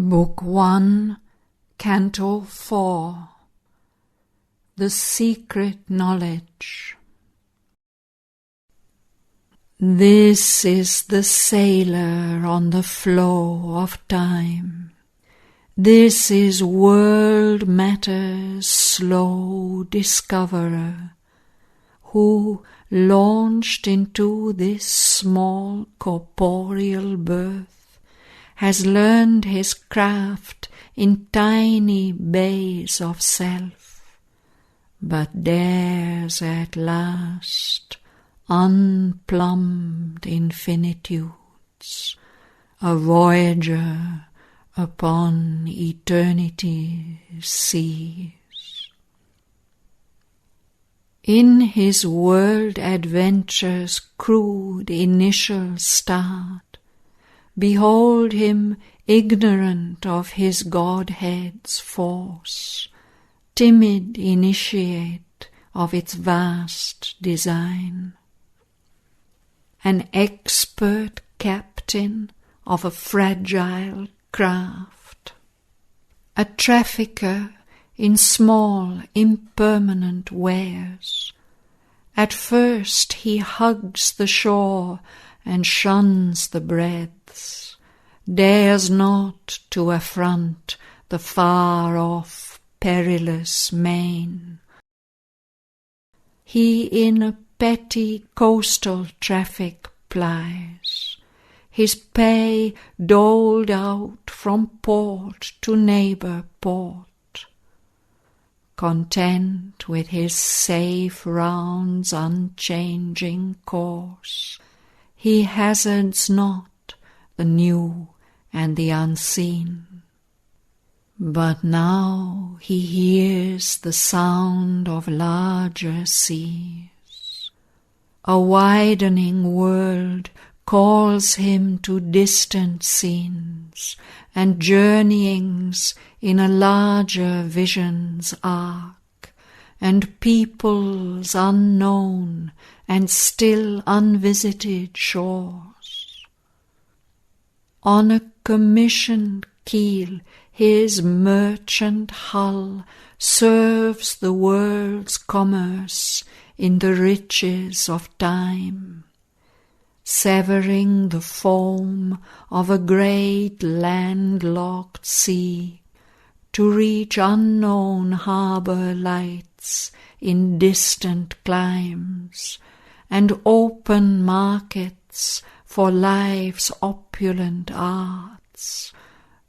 Book 1, Canto 4. The Secret Knowledge. This is the sailor on the flow of time. This is world matter's slow discoverer, who, launched into this small corporeal birth, has learned his craft in tiny bays of self, but dares at last, unplumbed infinitudes, a voyager upon eternity's seas. In his world adventure's crude initial start, behold him ignorant of his Godhead's force, timid initiate of its vast design, an expert captain of a fragile craft, a trafficker in small impermanent wares. At first he hugs the shore and shuns the breadths, dares not to affront the far-off perilous main. He in a petty coastal traffic plies, his pay doled out from port to neighbour port. Content with his safe round's unchanging course, he hazards not the new and the unseen. But now he hears the sound of larger seas. A widening world calls him to distant scenes and journeyings in a larger vision's arc, and peoples unknown and still unvisited shores. On a commissioned keel his merchant hull serves the world's commerce in the riches of time, severing the foam of a great landlocked sea to reach unknown harbour lights in distant climes, and open markets for life's opulent arts,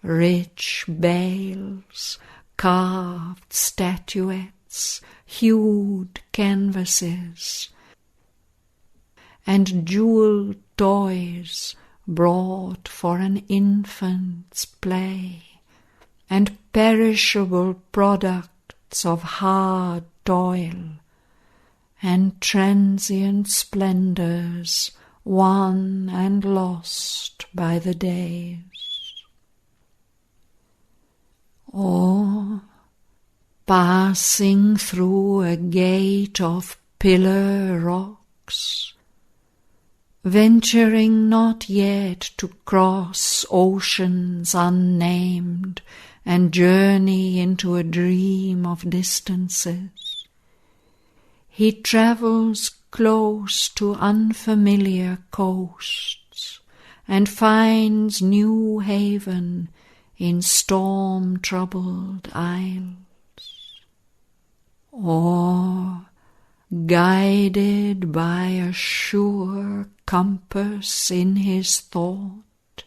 rich bales, carved statuettes, hued canvases, and jewelled toys brought for an infant's play, and perishable products of hard toil, and transient splendours won and lost by the days. Or, passing through a gate of pillar rocks, venturing not yet to cross oceans unnamed and journey into a dream of distances, he travels close to unfamiliar coasts and finds new haven in storm-troubled isles. Or, guided by a sure compass in his thought,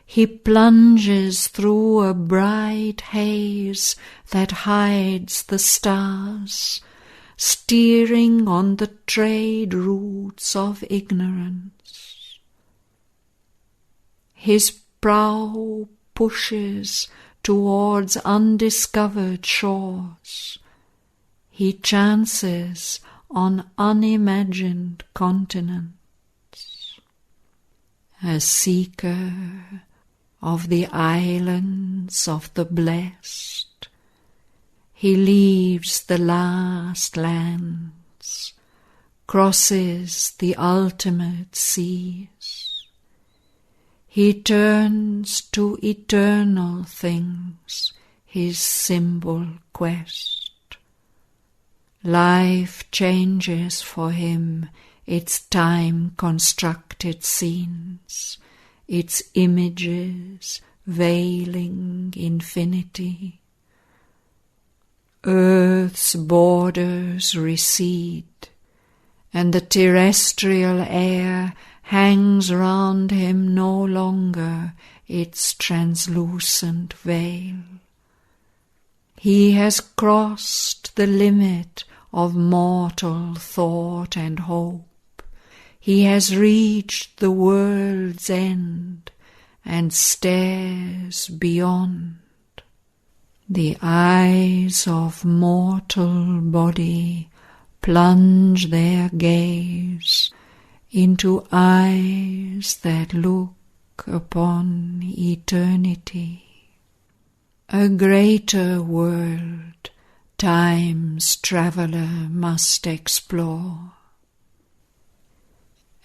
he plunges through a bright haze that hides the stars, steering on the trade routes of ignorance. His prow pushes towards undiscovered shores. He chances on unimagined continents. A seeker of the islands of the blest, he leaves the last lands, crosses the ultimate seas. He turns to eternal things his symbol quest. Life changes for him its time-constructed scenes, its images veiling infinity. Earth's borders recede, and the terrestrial air hangs round him no longer its translucent veil. He has crossed the limit of mortal thought and hope. He has reached the world's end and stares beyond. The eyes of mortal body plunge their gaze into eyes that look upon eternity. A greater world time's traveller must explore.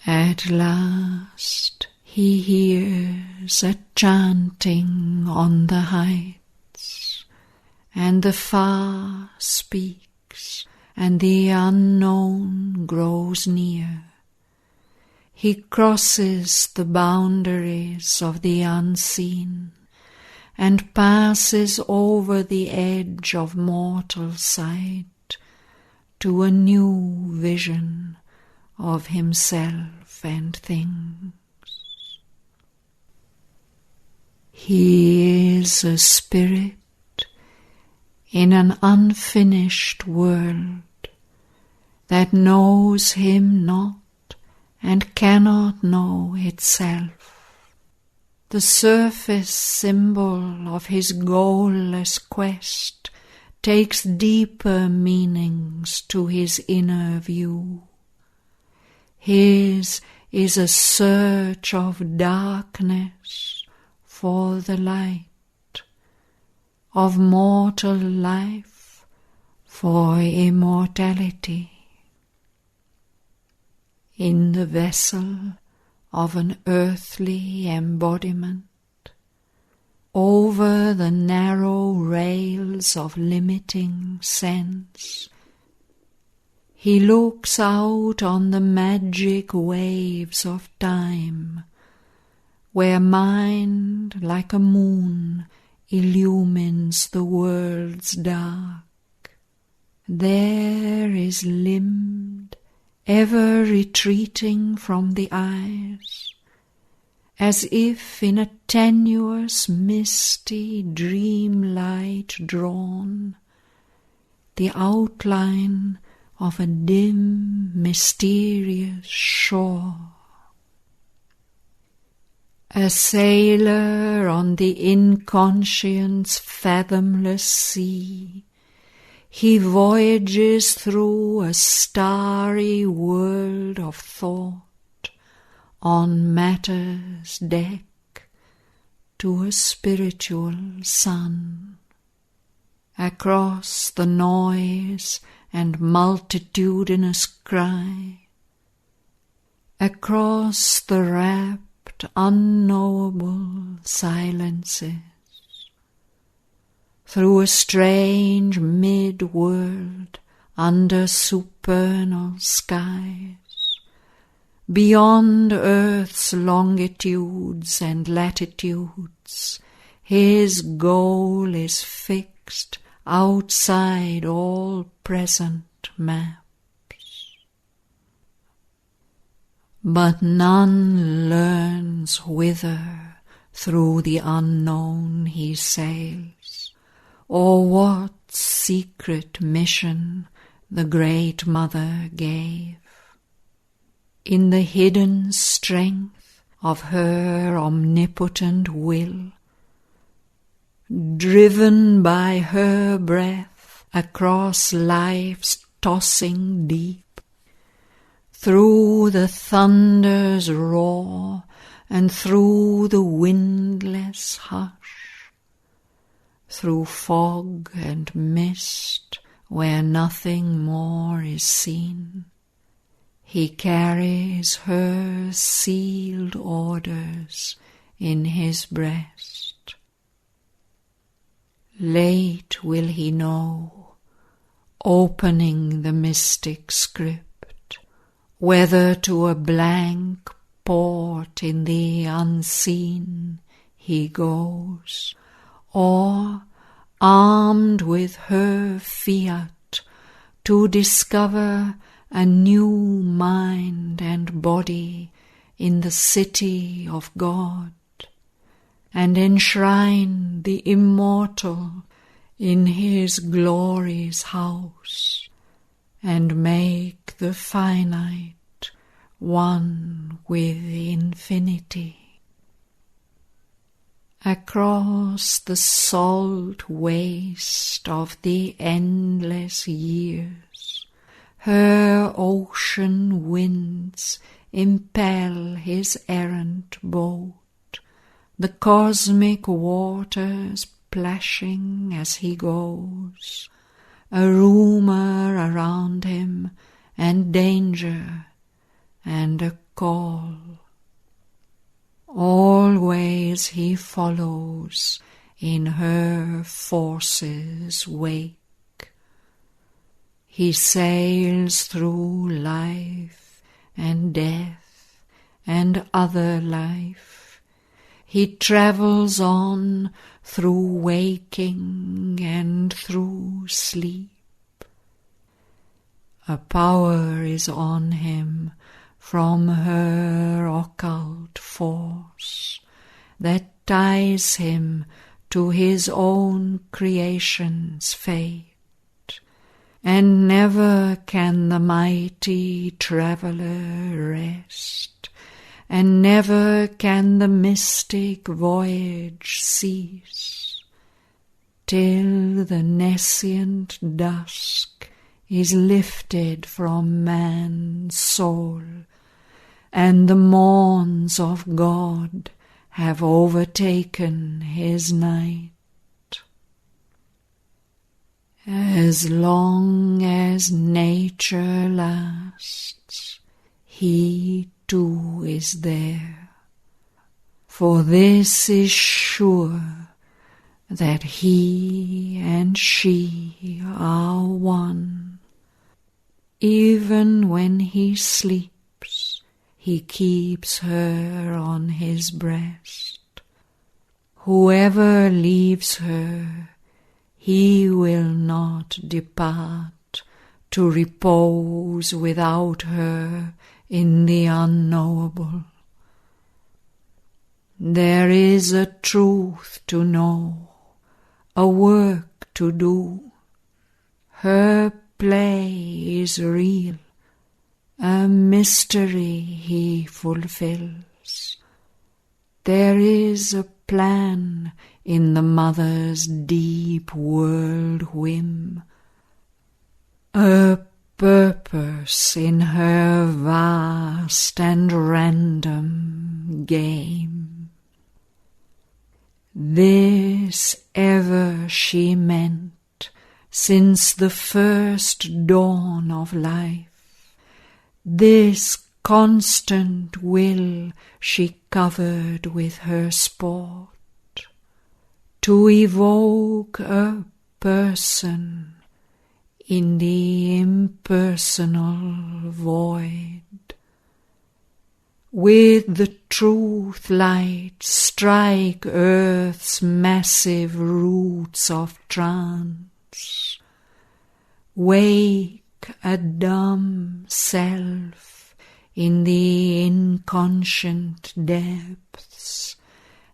At last he hears a chanting on the heights, and the far speaks, and the unknown grows near. He crosses the boundaries of the unseen, and passes over the edge of mortal sight to a new vision of himself and things. He is a spirit in an unfinished world that knows him not and cannot know itself. The surface symbol of his goalless quest takes deeper meanings to his inner view. His is a search of darkness for the light, of mortal life for immortality. In the vessel of an earthly embodiment, over the narrow rails of limiting sense, he looks out on the magic waves of time, where mind, like a moon, illumines the world's dark. There is limbed, ever retreating from the eyes, as if in a tenuous, misty dream light drawn, the outline of a dim, mysterious shore. A sailor on the inconscient's fathomless sea, he voyages through a starry world of thought on matter's deck to a spiritual sun. Across the noise and multitudinous cry, across the rapt, unknowable silences, through a strange mid-world under supernal skies, beyond earth's longitudes and latitudes, his goal is fixed outside all present maps. But none learns whither through the unknown he sails, or what secret mission the Great Mother gave. In the hidden strength of her omnipotent will, driven by her breath across life's tossing deep, through the thunder's roar and through the windless hush, through fog and mist where nothing more is seen, he carries her sealed orders in his breast. Late will he know, opening the mystic script, whether to a blank port in the unseen he goes, or, armed with her fiat, to discover a new mind and body in the city of God, and enshrine the immortal in his glory's house, and make the finite one with infinity. Across the salt waste of the endless years, her ocean winds impel his errant boat, the cosmic waters plashing as he goes, a rumour around him, and danger, and a call. Always he follows in her force's wake. He sails through life and death and other life. He travels on through waking and through sleep. A power is on him from her occult force that ties him to his own creation's fate, and never can the mighty traveller rest, and never can the mystic voyage cease, till the nescient dusk is lifted from man's soul, and the morns of God have overtaken his night. As long as nature lasts, he too is there, for this is sure, that he and she are one. Even when he sleeps, he keeps her on his breast. Whoever leaves her, he will not depart to repose without her in the unknowable. There is a truth to know, a work to do. Her play is real, a mystery he fulfills. There is a plan in the mother's deep world whim, a purpose in her vast and random game. This ever she meant since the first dawn of life, this constant will she covered with her sport, to evoke a person in the impersonal void. With the truth light strike earth's massive roots of trance. Wake a dumb self in the inconscient depths,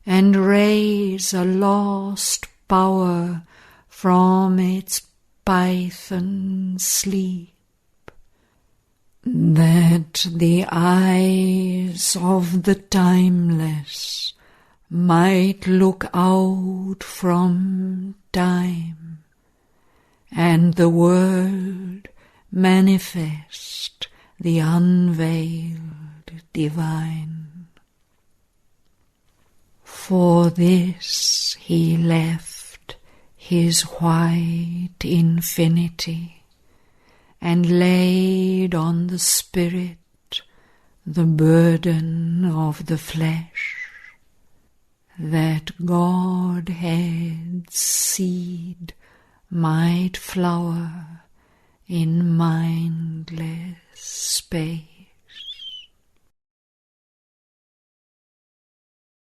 and raise a lost power from its python sleep, that the eyes of the timeless might look out from time, and the world manifest the unveiled divine. For this he left his white infinity, and laid on the spirit the burden of the flesh. that Godhead's seed might flower in mindless space.